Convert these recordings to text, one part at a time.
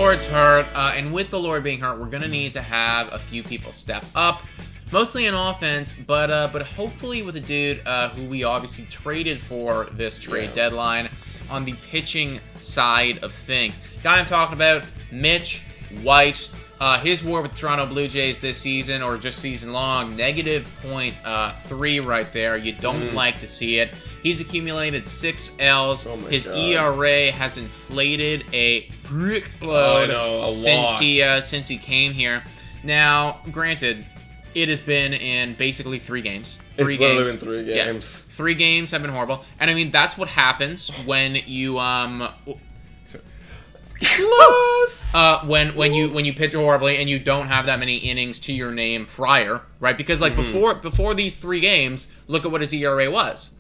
Lord's hurt, and with the Lord being hurt, we're going to need to have a few people step up. Mostly in offense, but hopefully with a dude who we obviously traded for this trade deadline on the pitching side of things. Guy I'm talking about, Mitch White. His WAR with the Toronto Blue Jays this season, or just season long, -0.3 right there. You don't like to see it. He's accumulated 6 Ls. His ERA has inflated a frickload since he came here. Now, granted, it has been in basically 3 games. It's literally been 3 games. Yeah, 3 games have been horrible. And I mean, that's what happens when you when you pitch horribly and you don't have that many innings to your name prior, right? Because like before these 3 games, look at what his ERA was.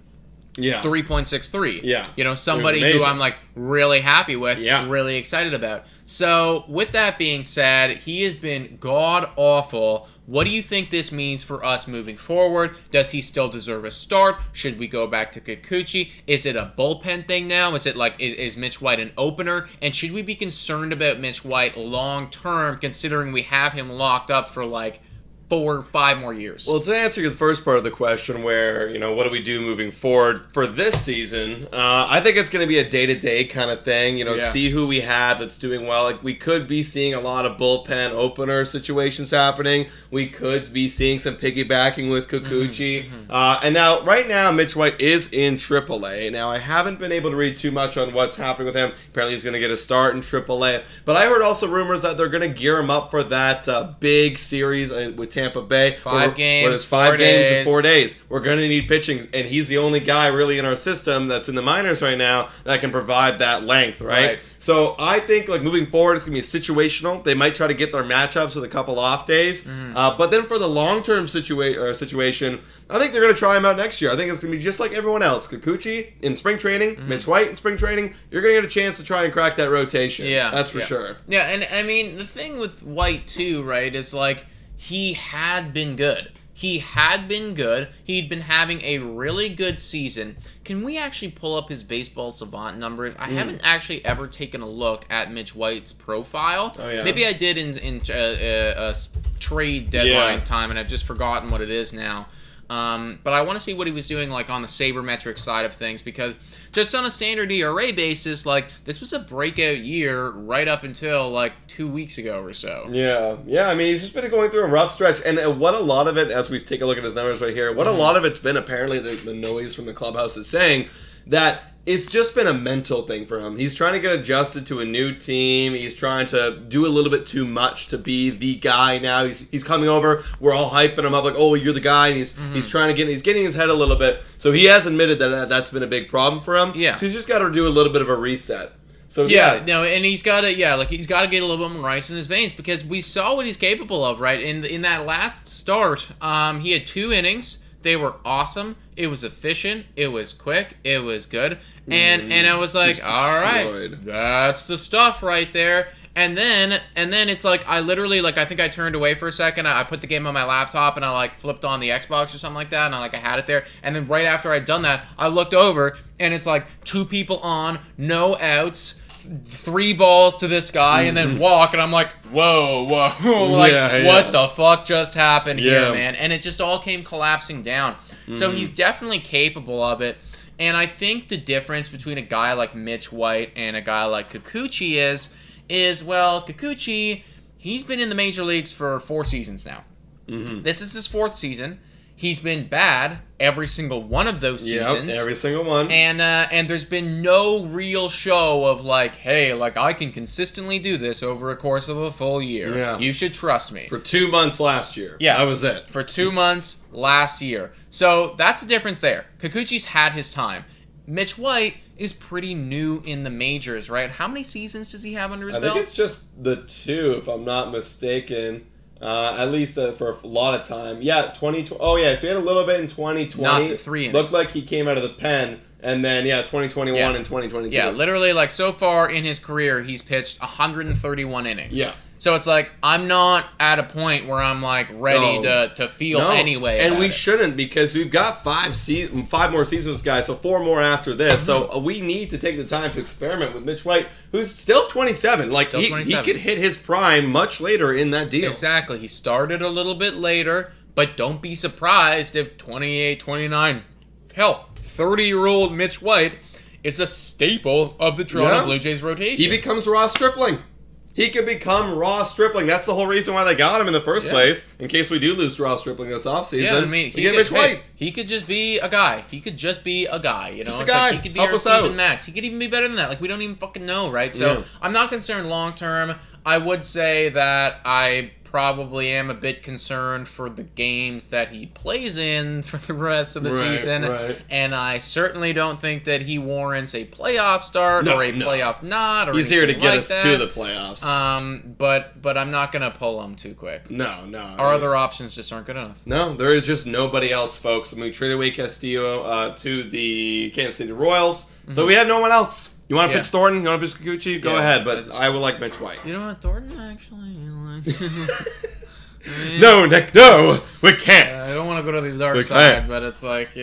Yeah. 3.63. Yeah. You know, somebody who I'm like really happy with, really excited about. So with that being said, he has been god awful. What do you think this means for us moving forward? Does he still deserve a start? Should we go back to Kikuchi? Is it a bullpen thing now? Is it like, is Mitch White an opener? And should we be concerned about Mitch White long term, considering we have him locked up for like 4 or 5 more years? Well, to answer the first part of the question where, you know, what do we do moving forward for this season, I think it's going to be a day-to-day kind of thing, you know, see who we have that's doing well. Like, we could be seeing a lot of bullpen opener situations happening. We could be seeing some piggybacking with Kikuchi. And now, right now, Mitch White is in AAA. Now, I haven't been able to read too much on what's happening with him. Apparently, he's going to get a start in AAA. But I heard also rumors that they're going to gear him up for that big series with Tampa Bay. 5 games. It's 5 games in 4 days. We're going to need pitching, and he's the only guy really in our system that's in the minors right now that can provide that length, right? So I think like moving forward, it's going to be situational. They might try to get their matchups with a couple off days, but then for the long-term situation, I think they're going to try him out next year. I think it's going to be just like everyone else. Kikuchi in spring training, Mitch White in spring training. You're going to get a chance to try and crack that rotation. Yeah, that's for sure. Yeah, and I mean the thing with White too, right, is like, he had been good. He'd been having a really good season. Can we actually pull up his Baseball Savant numbers? I haven't actually ever taken a look at Mitch White's profile. Oh, yeah. Maybe I did in trade deadline time, and I've just forgotten what it is now. But I want to see what he was doing like on the sabermetric side of things, because just on a standard ERA basis, like this was a breakout year right up until like 2 weeks ago or so. Yeah. I mean, he's just been going through a rough stretch, and what a lot of it, as we take a look at his numbers right here, what a lot of it's been apparently the noise from the clubhouse is saying that it's just been a mental thing for him. He's trying to get adjusted to a new team. He's trying to do a little bit too much to be the guy now. He's coming over. We're all hyping him up like, oh, you're the guy. And he's trying to he's getting his head a little bit. So he has admitted that that's been a big problem for him. Yeah. So he's just got to do a little bit of a reset. So and he's got to he's got to get a little bit more ice in his veins, because we saw what he's capable of, right? In that last start, he had 2 innings. They were awesome. It was efficient. It was quick. It was good. And I was like, all right, that's the stuff right there. And then it's like, I literally, like, I think I turned away for a second. I put the game on my laptop and I like flipped on the Xbox or something like that. And I had it there. And then right after I'd done that, I looked over and it's like 2 people on, no outs, 3 balls to this guy, and then walk, and I'm like, whoa, like, what the fuck just happened here, man? And it just all came collapsing down. So he's definitely capable of it, and I think the difference between a guy like Mitch White and a guy like Kikuchi is well, Kikuchi, he's been in the major leagues for 4 seasons now. This is his 4th season. He's been bad every single one of those seasons. Every single one. And there's been no real show of like, hey, like I can consistently do this over a course of a full year. Yeah. You should trust me. For 2 months last year. Yeah. That was it. For 2 months last year. So that's the difference there. Kikuchi's had his time. Mitch White is pretty new in the majors, right? How many seasons does he have under his belt? I think it's just the 2, if I'm not mistaken. At least for a lot of time. Yeah, 2020. Oh, yeah, so he had a little bit in 2020. Not 3 innings. Looked like he came out of the pen. And then, 2021 and 2022. Yeah, literally, like, so far in his career, he's pitched 131 innings. Yeah. So it's like, I'm not at a point where I'm like ready to feel anyway. And we shouldn't, because we've got 5 more seasons with this guy, so 4 more after this. So we need to take the time to experiment with Mitch White, who's still 27. Like, he could hit his prime much later in that deal. Exactly. He started a little bit later, but don't be surprised if 28, 29, hell, 30-year-old Mitch White is a staple of the Toronto Blue Jays rotation. He becomes Ross Stripling. He could become Ross Stripling. That's the whole reason why they got him in the first place, in case we do lose Ross Stripling this offseason. Yeah, I mean, we get Mitch White. He could just be a guy. You know? Just a It's guy. like he could be Help our us out. Steven Max. He could even be better than that. Like, we don't even fucking know, right? So I'm not concerned long term. I would say that I probably am a bit concerned for the games that he plays in for the rest of the season. Right. And I certainly don't think that he warrants a playoff start or a playoff not. Or he's here to get like us that. to the playoffs. But I'm not going to pull him too quick. No. Our other options just aren't good enough. No, there is just nobody else, folks. I mean, we traded away Castillo to the Kansas City Royals, so we have no one else. You want to pitch Thornton? You want to pitch Kikuchi? Go ahead, but I would like Mitch White. You know what, Thornton, actually? No, Nick, no! We can't! I don't want to go to the dark side, but it's like,